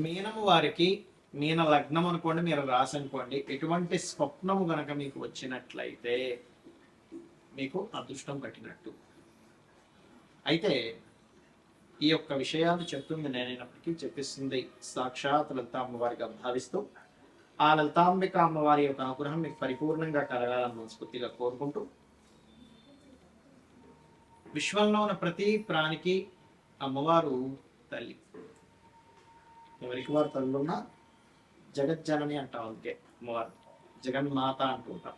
మీనము వారికి మీన లగ్నం అనుకోండి, మీరు రాసి అనుకోండి, ఎటువంటి స్వప్నము గనక మీకు వచ్చినట్లయితే మీకు అదృష్టం పట్టినట్టు. అయితే ఈ యొక్క విషయాలు చెప్తుంది నేనైనప్పటికీ చెప్పిస్తుంది సాక్షాత్ లలిత అమ్మవారిగా భావిస్తూ ఆ లలితాంబిక అమ్మవారి యొక్క అనుగ్రహం మీకు పరిపూర్ణంగా కలగాలని మనస్ఫూర్తిగా కోరుకుంటూ, విశ్వంలో ఉన్న ప్రతి ప్రాణికి అమ్మవారు తల్లి. ఎవరికి వారు తల్లున్నా జగజ్జనని అంటాం, అందుకే అమ్మవారు జగన్మాత అంటుంటాం.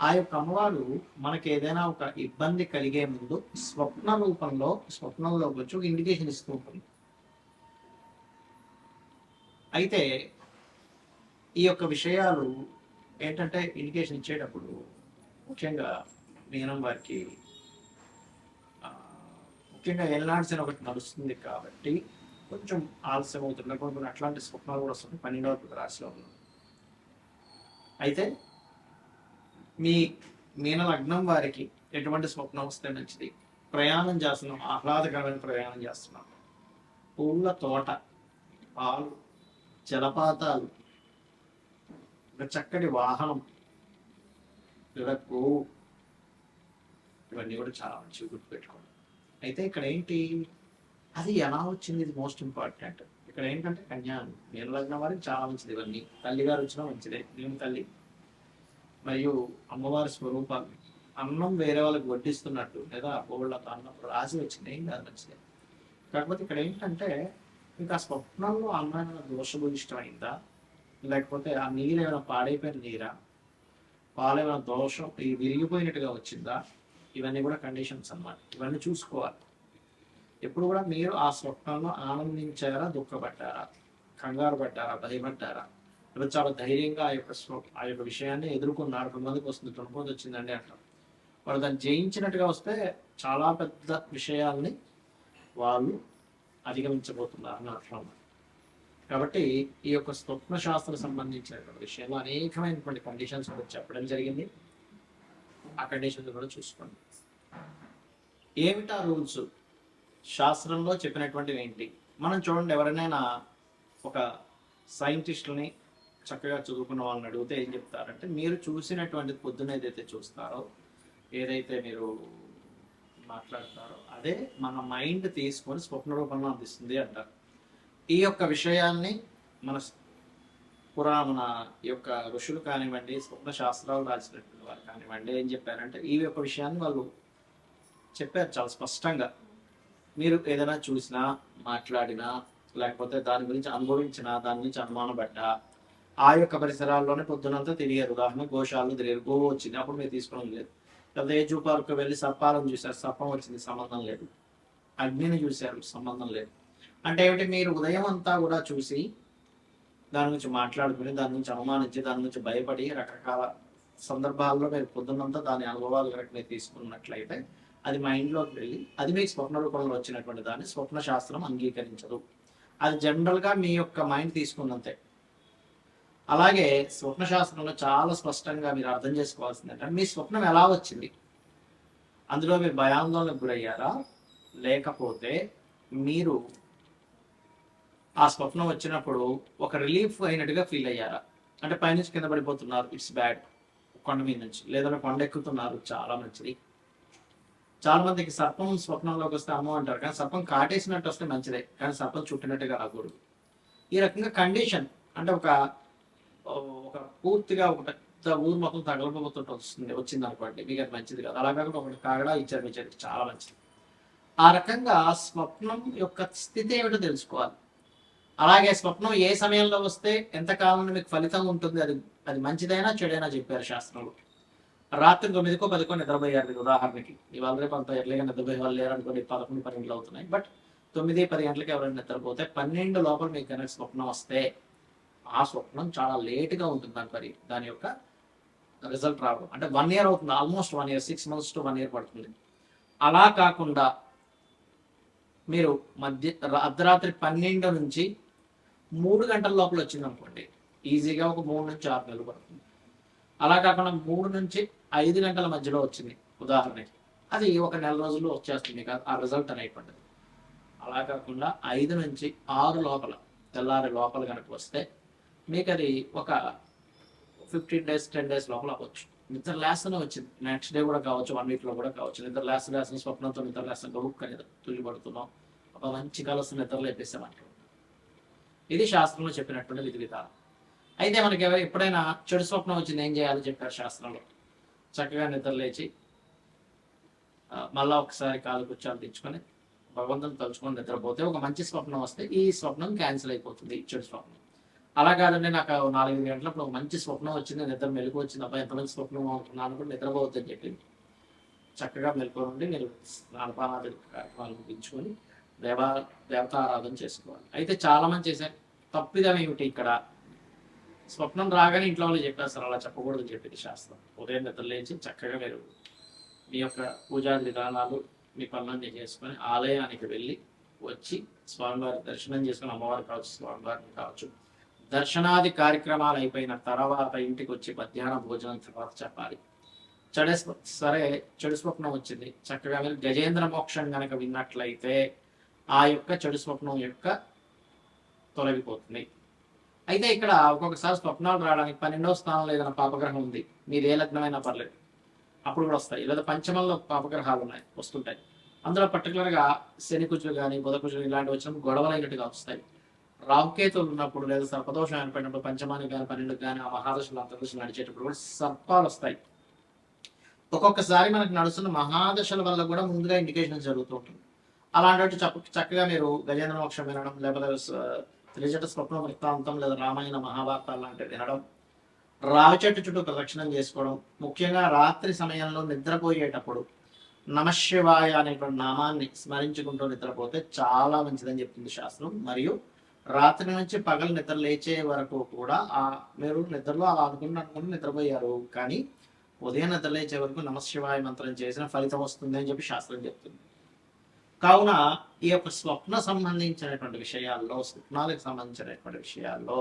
ఆ యొక్క అమ్మవారు మనకి ఏదైనా ఒక ఇబ్బంది కలిగే ముందు స్వప్న రూపంలో, స్వప్నంలో వచ్చి ఒక ఇండికేషన్ ఇస్తూ ఉంటుంది. అయితే ఈ యొక్క విషయాలు ఏంటంటే ఇండికేషన్ ఇచ్చేటప్పుడు ముఖ్యంగా మీనం వారికి ముఖ్యంగా ఎల్నాడ్స్ అని ఒకటి నడుస్తుంది కాబట్టి కొంచెం ఆలస్యం అవుతుంది. కొన్ని అట్లాంటి స్వప్నాలు కూడా వస్తుంది 12వ రాశిలో ఉన్నాం. అయితే మీ మీన లగ్నం వారికి ఎటువంటి స్వప్నం వస్తే మంచిది? ప్రయాణం చేస్తున్నాం, ఆహ్లాదకరమైన ప్రయాణం చేస్తున్నాం, పూల తోట, పాలు, జలపాతాలు, ఒక చక్కటి వాహనం లేదా గోవు, ఇవన్నీ కూడా చాలా మంచిగా గుర్తుపెట్టుకోండి. అయితే ఇక్కడ ఏంటి, అది ఎలా వచ్చింది, ఇది మోస్ట్ ఇంపార్టెంట్. ఇక్కడ ఏంటంటే కన్యా మీన లగ్నం వారికి చాలా మంచిది. ఇవన్నీ తల్లిగారు వచ్చినా మంచిదే. నేను తల్లి మరియు అమ్మవారి స్వరూపాలు, అన్నం వేరే వాళ్ళకి వడ్డిస్తున్నట్టు లేదా బోళ్ళతో అన్నం రాసి వచ్చింది, ఏం కాదు, మంచిదే. కాకపోతే ఇక్కడ ఏంటంటే మీకు ఆ స్వప్నంలో అన్నం ఏమైనా దోషభూయిష్టమైందా, లేకపోతే ఆ నీరు ఏమైనా పాడైపోయిన నీరా, పాలు ఏమైనా దోషం విరిగిపోయినట్టుగా వచ్చిందా, ఇవన్నీ కూడా కండిషన్స్ అన్నమాట. ఇవన్నీ చూసుకోవాలి. ఎప్పుడు కూడా మీరు ఆ స్వప్నంలో ఆనందించారా, దుఃఖపడ్డారా, కంగారు పడ్డారా, భయపడ్డారా, లేదా చాలా ధైర్యంగా ఆ యొక్క విషయాన్ని ఎదుర్కొన్నారు. 2 మందికి వస్తుంది, 2 మంది వచ్చిందండి అంటారు. వాళ్ళు దాన్ని జయించినట్టుగా వస్తే చాలా పెద్ద విషయాల్ని వాళ్ళు అధిగమించబోతున్నారు అని అర్థం. కాబట్టి ఈ యొక్క స్వప్న శాస్త్రం సంబంధించినటువంటి విషయంలో అనేకమైనటువంటి కండిషన్స్ కూడా చెప్పడం జరిగింది. ఆ కండిషన్స్ కూడా చూసుకోండి. ఏమిటా రూల్స్, శాస్త్రంలో చెప్పినటువంటివి ఏంటి? మనం చూడండి, ఎవరైనా ఒక సైంటిస్టులని చక్కగా చదువుకున్న వాళ్ళని అడిగితే ఏం చెప్తారంటే, మీరు చూసినటువంటి పొద్దున ఏదైతే చూస్తారో, ఏదైతే మీరు మాట్లాడతారో అదే మన మైండ్ తీసుకొని స్వప్న రూపంలో అందిస్తుంది అంటారు. ఈ యొక్క విషయాన్ని మన మన యొక్క ఋషులు కానివ్వండి, స్వప్న శాస్త్రాలు రాసినటువంటి వారు కానివ్వండి, ఏం చెప్పారంటే ఈ యొక్క విషయాన్ని వాళ్ళు చెప్పారు చాలా స్పష్టంగా. మీరు ఏదైనా చూసినా, మాట్లాడినా, లేకపోతే దాని గురించి అనుభవించినా, దాని నుంచి అనుమానపడ్డా, ఆ యొక్క పరిసరాల్లోనే పొద్దునంతా తిరిగారు. ఉదాహరణ గోశాలను తిరిగారు, గోవు వచ్చింది, అప్పుడు మీరు తీసుకోవడం లేదు. లేదా ఏ జూ పార్క్ వెళ్ళి సర్పాలను చూశారు, సర్పం వచ్చింది, సంబంధం లేదు. అగ్నిని చూశారు, సంబంధం లేదు. అంటే ఏమిటి, మీరు ఉదయం అంతా కూడా చూసి దాని నుంచి మాట్లాడుకుని, దాని నుంచి అనుమానించి, దాని నుంచి భయపడి, రకరకాల సందర్భాల్లో మీరు పొద్దున్నంతా దాని అనుభవాలు కనుక మీరు తీసుకున్నట్లయితే అది మైండ్లోకి వెళ్ళి అది మీకు స్వప్న రూపంలో వచ్చినటువంటి దాన్ని స్వప్న శాస్త్రం అంగీకరించదు. అది జనరల్గా మీ యొక్క మైండ్ తీసుకున్నంతే. అలాగే స్వప్న శాస్త్రంలో చాలా స్పష్టంగా మీరు అర్థం చేసుకోవాల్సింది అంటే మీ స్వప్నం ఎలా వచ్చింది, అందులో మీరు భయాందోళనకు గురయ్యారా, లేకపోతే మీరు ఆ స్వప్నం వచ్చినప్పుడు ఒక రిలీఫ్ అయినట్టుగా ఫీల్ అయ్యారా? అంటే పైనుంచి కింద పడిపోతున్నారు, ఇట్స్ బ్యాడ్, కొండ మీద నుంచి, లేదా కొండ ఎక్కుతున్నారు, చాలా మంచిది. చాలా మందికి సర్పం స్వప్నంలోకి వస్తే అమ్మ అంటారు, కానీ సర్పం కాటేసినట్టు వస్తే మంచిదే, కానీ సర్పం చుట్టినట్టుగా రాకూడదు. ఈ రకంగా కండిషన్ అంటే ఒక పూర్తిగా ఒక పెద్ద ఊరు మొత్తం తగలబోతుంటే వచ్చింది అనుకోండి, మీకు అది మంచిది కాదు. అలా కాకుండా ఒకటి కాగడా ఇచ్చారు, మీ చేతికి చాలా మంచిది. ఆ రకంగా స్వప్నం యొక్క స్థితి ఏమిటో తెలుసుకోవాలి. అలాగే స్వప్నం ఏ సమయంలో వస్తే ఎంతకాలం మీకు ఫలితం ఉంటుంది, అది మంచిదైనా చెడైనా చెప్పారు శాస్త్రంలో. రాత్రి 9కో 10కో నిద్రపోయారు మీరు, ఉదాహరణకి ఇవాళ రేపు అంత ఎర్లీగా నిద్రపోయే వాళ్ళు లేరు అనుకోండి, 11, 12 అవుతున్నాయి. బట్ 9, 10 గంటలకి ఎవరైనా నిద్రపోతే 12 లోపల మీకు కనుక స్వప్నం వస్తే ఆ స్వప్నం చాలా లేట్గా ఉంటుంది, దాని యొక్క రిజల్ట్ రావడం. అంటే 1 year అవుతుంది, almost 1 year, 6 months to 1 year పడుతుంది. అలా కాకుండా మీరు అర్ధరాత్రి 12 నుంచి 3 గంటల లోపల వచ్చింది అనుకోండి, ఈజీగా ఒక 3 నుంచి 6 నెలలు పడుతుంది. అలా కాకుండా 3 నుంచి 5 గంటల మధ్యలో వచ్చింది ఉదాహరణకి, అది 1 నెల రోజుల్లో వచ్చేస్తుంది మీకు ఆ రిజల్ట్ అనేటువంటిది. అలా కాకుండా 5 నుంచి 6 లోపల తెల్లారి లోపల కనుక వస్తే మీకు అది ఒక 15 days 10 days లోపల అవ్వచ్చు. నిద్ర లేస్తూనే వచ్చింది, నెక్స్ట్ డే కూడా కావచ్చు, 1 week లో కూడా కావచ్చు. నిద్ర లేస్తున్న స్వప్నంతో నిద్ర లేస్తున్న గబుక్కని తుల్లి పడుతున్నాం, ఒక మంచి కలసు నిద్ర లేపేసామంటారు. ఇది శాస్త్రంలో చెప్పినటువంటి విధి విధానం. అయితే మనకి ఎప్పుడైనా చెడు స్వప్నం వచ్చింది ఏం చేయాలో చెప్పారు శాస్త్రంలో. చక్కగా నిద్ర లేచి మళ్ళా ఒకసారి కాలు కూర్చొని తెచ్చుకొని భగవంతుని తలుచుకొని నిద్రపోతే ఒక మంచి స్వప్నం వస్తే ఈ స్వప్నం క్యాన్సిల్ అయిపోతుంది, చెడు స్వప్నం. అలా కాదండి, నాకు 4-5 గంటలప్పుడు ఒక మంచి స్వప్నం వచ్చింది, నిద్ర మెలకు వచ్చింది, అబ్బాయి ఎంత మంచి స్వప్నం అవుతున్నాను కూడా నిద్రపోవద్దని చెప్పి చక్కగా మెలుకోనండి మీరు స్నానపానాది కార్యక్రమాలు ముగించుకొని దేవతారాధన చేసుకోవాలి. అయితే చాలా మంది చేసే తప్పిదం ఏమిటి ఇక్కడ, స్వప్నం రాగానే ఇంట్లో వాళ్ళు చెప్పేస్తారు, అలా చెప్పకూడదని చెప్పింది శాస్త్రం. ఉదయం నిద్ర లేచి చక్కగా మీరు మీ యొక్క పూజా విధానాలు మీ పనులన్నీ చేసుకొని ఆలయానికి వెళ్ళి వచ్చి స్వామివారి దర్శనం చేసుకుని, అమ్మవారు కావచ్చు స్వామివారిని కావచ్చు, దర్శనాది కార్యక్రమాలు అయిపోయిన తర్వాత ఇంటికి వచ్చి మధ్యాహ్నం భోజనం తర్వాత చెప్పాలి. చెడు స్వప్నం వచ్చింది, చక్కగా మీరు గజేంద్ర మోక్షం కనుక విన్నట్లయితే ఆ యొక్క చెడు స్వప్నం యొక్క తొలగిపోతుంది. అయితే ఇక్కడ ఒక్కొక్కసారి స్వప్నాలు రావడానికి 12వ స్థానంలో ఏదైనా పాపగ్రహం ఉంది, మీది ఏ లగ్నమైనా పర్లేదు, అప్పుడు కూడా వస్తాయి. లేదా పంచమంలో పాపగ్రహాలు ఉన్నాయి, వస్తుంటాయి. అందులో పర్టికులర్గా శని కుజులు కానీ బుధ కుజులు ఇలాంటివి వచ్చినప్పుడు గొడవలైనట్టుగా వస్తాయి. రాహుకేతువులు ఉన్నప్పుడు లేదా సర్పదోషం ఏర్పడినప్పుడు పంచమానికి కానీ 12కి కానీ ఆ మహాదశలు అంతర్దశలు నడిచేటప్పుడు కూడా సర్పాలు వస్తాయి. ఒక్కొక్కసారి మనకు నడుస్తున్న మహాదశల వల్ల కూడా ముందుగా ఇండికేషన్ జరుగుతూ ఉంటుంది. అలాంటి చక్కగా మీరు గజేంద్ర మోక్షం వినడం, లేకపోతే త్రిజట స్వప్న వృత్తాంతం లేదా రామాయణ మహాభారతాలు లాంటివి వినడం, రావి చెట్టు చుట్టూ ప్రదక్షిణం చేసుకోవడం, ముఖ్యంగా రాత్రి సమయంలో నిద్రపోయేటప్పుడు నమశివాయ అనేటువంటి నామాన్ని స్మరించుకుంటూ నిద్రపోతే చాలా మంచిదని చెప్తుంది శాస్త్రం. మరియు రాత్రి నుంచి పగలు నిద్ర లేచే వరకు కూడా మీరు నిద్రలో అలా అనుకుని నిద్రపోయారు, కానీ ఉదయం నిద్ర లేచే వరకు నమశివాయ మంత్రం చేసిన ఫలితం వస్తుంది అని చెప్పి శాస్త్రం చెప్తుంది. కావున ఈ యొక్క స్వప్న సంబంధించినటువంటి విషయాల్లో, స్వప్నాలకు సంబంధించినటువంటి విషయాల్లో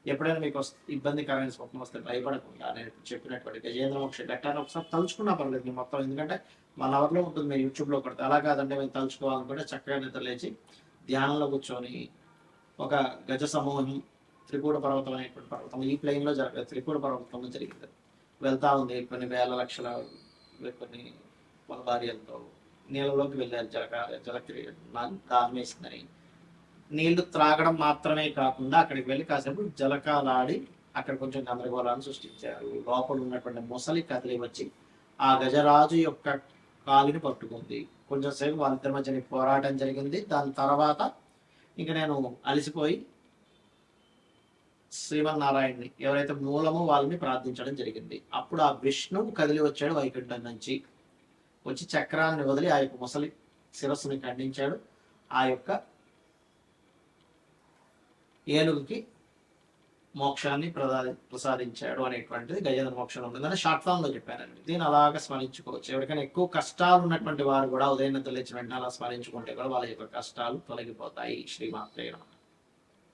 ఎప్పుడైనా మీకు ఇబ్బందికరమైన స్వప్నం వస్తే భయపడకుండా నేను చెప్పినటువంటి గజేంద్ర మోక్ష ఘట్టాన్ని ఒకసారి తలుచుకున్నా పర్లేదు మీ మొత్తం, ఎందుకంటే 1 hourలో ఉంటుంది, మీరు యూట్యూబ్లో కొడితే. అలా కాదంటే మేము తలుచుకోవాలనుకుంటే చక్కగా నిద్ర లేచి ధ్యానంలో కూర్చొని ఒక గజ సమూహం త్రికూట పర్వతం అనేటువంటి పర్వతం ఈ ప్లెయిన్లో త్రికూట పర్వతంలో జరిగింది, వెళ్తా ఉంది. కొన్ని వేల లక్షల కొన్ని భార్యలతో నీళ్ళలోకి వెళ్ళారు, జలక్రియ దాహం వేసిందని. నీళ్లు త్రాగడం మాత్రమే కాకుండా అక్కడికి వెళ్ళి కాసేపు జలకాలాడి అక్కడ కొంచెం గందరగోళాన్ని సృష్టించారు. లోపల ఉన్నటువంటి ముసలి కదిలి వచ్చి ఆ గజరాజు యొక్క కాలిని పట్టుకుంది. కొంచెం సేపు వాళ్ళిద్దరి మధ్య పోరాటం జరిగింది. దాని తర్వాత ఇంక నేను అలసిపోయి శ్రీమన్నారాయణని ఎవరైతే మూలమో వాళ్ళని ప్రార్థించడం జరిగింది. అప్పుడు ఆ విష్ణువు కదిలి వచ్చాడు వైకుంఠం నుంచి, వచ్చి చక్రాన్ని వదిలి ఆ యొక్క ముసలి శిరస్సుని ఖండించాడు. ఆ యొక్క ఏనుగుకి మోక్షాన్ని ప్రసాదించాడు అనేటువంటిది గజేంద్ర మోక్షంలో ఉంటుందని షార్ట్ ఫామ్ లో చెప్పానండి. దీన్ని అలాగా స్మరించుకోవచ్చు. ఎవరికైనా ఎక్కువ కష్టాలు ఉన్నటువంటి వారు కూడా ఉదయం నిద్ర లేచి వెంటనే అలా స్మరించుకుంటే కూడా వాళ్ళ యొక్క కష్టాలు తొలగిపోతాయి. శ్రీమాత్రే నమః.